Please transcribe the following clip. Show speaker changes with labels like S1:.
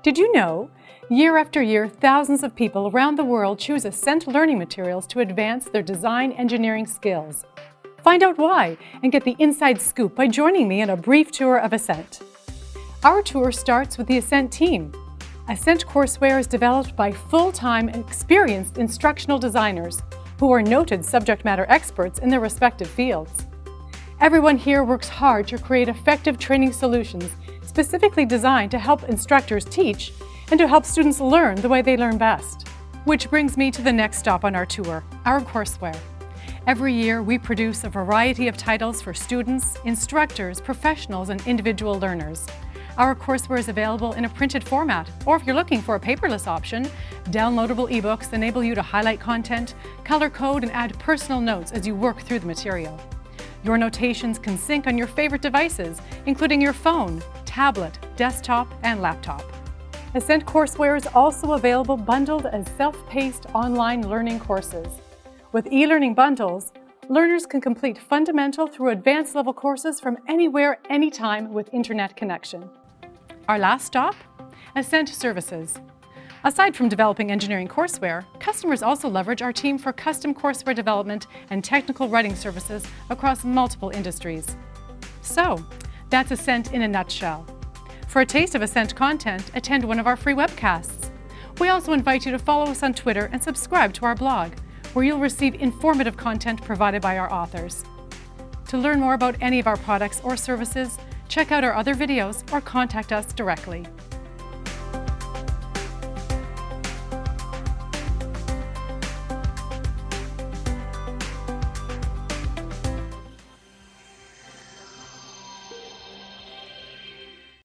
S1: Did you know? Year after year, thousands of people around the world choose ASCENT learning materials to advance their design engineering skills. Find out why and get the inside scoop by joining me in a brief tour of ASCENT. Our tour starts with the ASCENT team. ASCENT courseware is developed by full-time, experienced instructional designers who are noted subject matter experts in their respective fields. Everyone here works hard to create effective training solutions specifically designed to help instructors teach and to help students learn the way they learn best. Which brings me to the next stop on our tour, our courseware. Every year, we produce a variety of titles for students, instructors, professionals, and individual learners. Our courseware is available in a printed format, or if you're looking for a paperless option, downloadable ebooks enable you to highlight content, color code, and add personal notes as you work through the material. Your notations can sync on your favorite devices, including your phone, tablet, desktop, and laptop. ASCENT courseware is also available bundled as self-paced online learning courses. With e-learning bundles, learners can complete fundamental through advanced level courses from anywhere, anytime with internet connection. Our last stop? ASCENT Services. Aside from developing engineering courseware, customers also leverage our team for custom courseware development and technical writing services across multiple industries. So, that's ASCENT in a nutshell. For a taste of ASCENT content, attend one of our free webcasts. We also invite you to follow us on Twitter and subscribe to our blog, where you'll receive informative content provided by our authors. To learn more about any of our products or services, check out our other videos or contact us directly.